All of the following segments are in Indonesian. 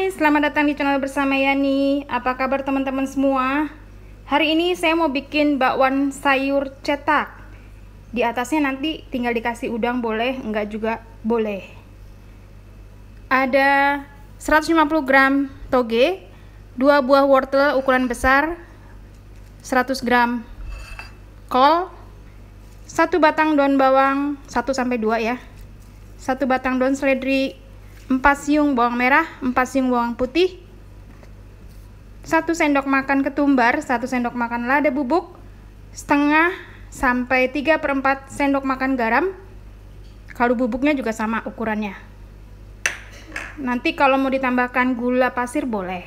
Hai, selamat datang di channel bersama Yani. Apa kabar teman-teman semua? Hari ini saya mau bikin bakwan sayur cetak. Di atasnya nanti tinggal dikasih udang boleh, enggak juga boleh. Ada 150 gram toge, 2 buah wortel ukuran besar, 100 gram kol, 1 batang daun bawang 1-2 ya, 1 batang daun seledri, 4 siung bawang merah, 4 siung bawang putih, 1 sendok makan ketumbar, 1 sendok makan lada bubuk, setengah sampai 3/4 sendok makan garam. Kaldu bubuknya juga sama ukurannya. Nanti kalau mau ditambahkan gula pasir boleh.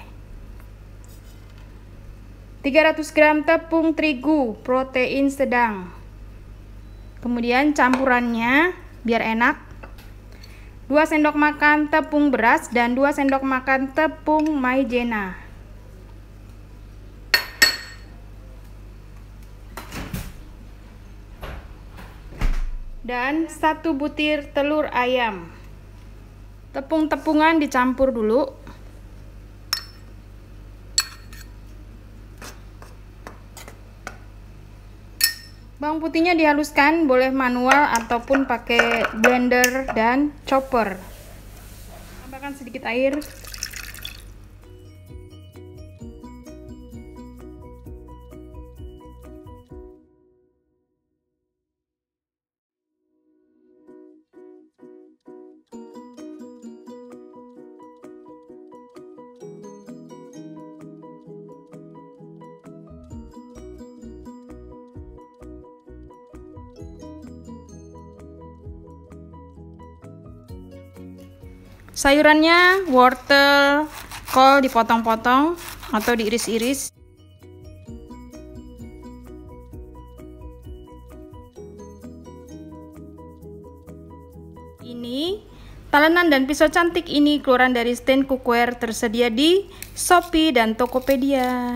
300 gram tepung terigu protein sedang. Kemudian campurannya biar enak, 2 sendok makan tepung beras dan 2 sendok makan tepung maizena. Dan 1 butir telur ayam. Tepung-tepungan dicampur dulu. Bawang putihnya dihaluskan, boleh manual ataupun pakai blender dan chopper. Tambahkan sedikit air. Sayurannya wortel, kol dipotong-potong atau diiris-iris. Ini talenan dan pisau cantik ini keluaran dari stand cookware, tersedia di Shopee dan Tokopedia.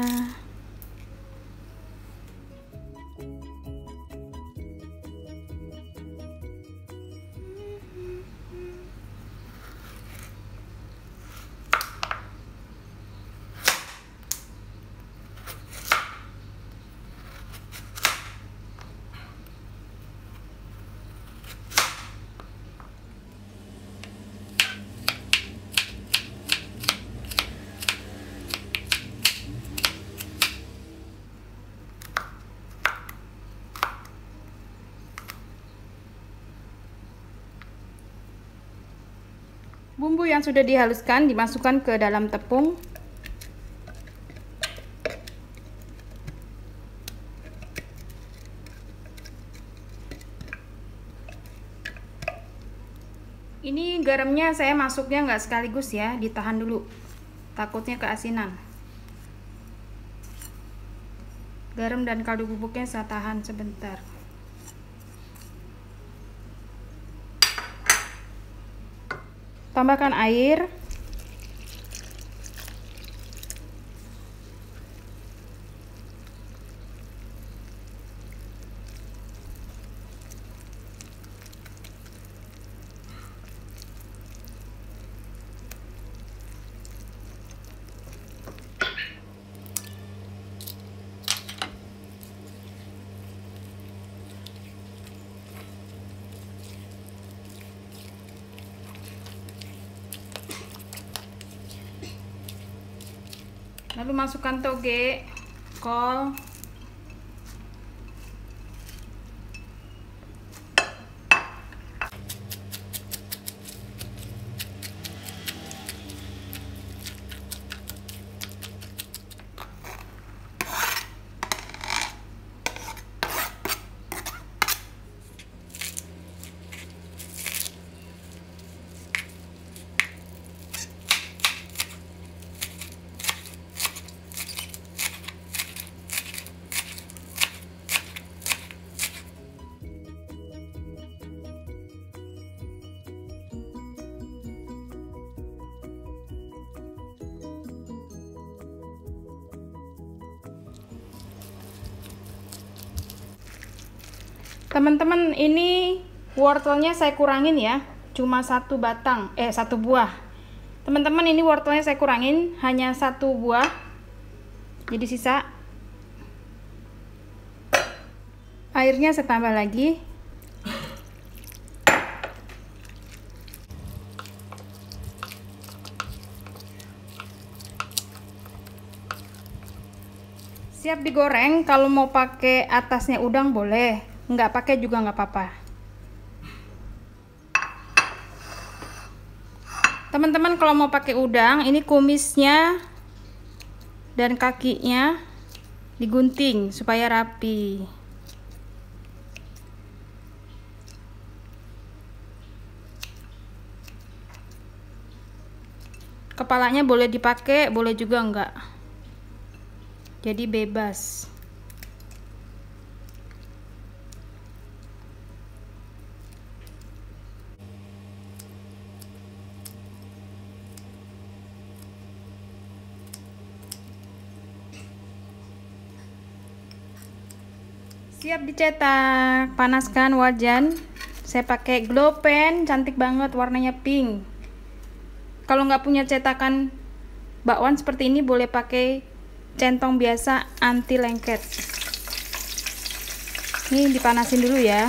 Bumbu yang sudah dihaluskan dimasukkan ke dalam tepung. Ini garamnya saya masuknya nggak sekaligus ya, ditahan dulu, takutnya keasinan. Garam dan kaldu bubuknya saya tahan sebentar. Tambahkan air. Lalu masukkan toge, kol, teman-teman. Ini wortelnya saya kurangin ya, cuma 1 buah. Teman-teman, ini wortelnya saya kurangin hanya 1 buah, jadi sisa. Airnya saya tambah lagi. Siap digoreng. Kalau mau pakai atasnya udang boleh, nggak pakai juga nggak apa-apa. Teman-teman, kalau mau pakai udang, ini kumisnya dan kakinya digunting supaya rapi. Kepalanya boleh dipakai, boleh juga enggak. Jadi bebas. Siap dicetak. Panaskan wajan. Saya pakai glow pen, cantik banget, warnanya pink. Kalau nggak punya cetakan bakwan seperti ini, boleh pakai centong biasa anti lengket. Ini dipanasin dulu ya.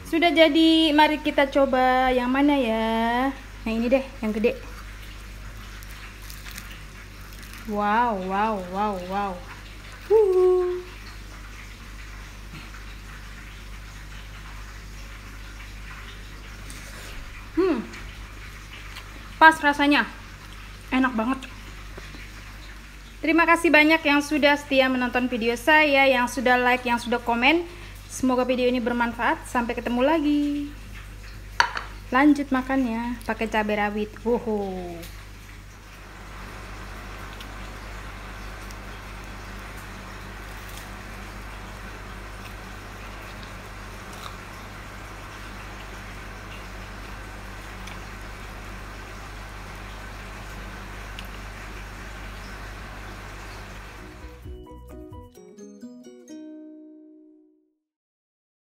Sudah jadi, mari kita coba yang mana ya? Nah ini deh, yang gede. Wow, wow, wow, wow. Pas rasanya, enak banget. Terima kasih banyak yang sudah setia menonton video saya, yang sudah like, yang sudah komen. Semoga video ini bermanfaat. Sampai ketemu lagi. Lanjut makannya pakai cabai rawit. Woho.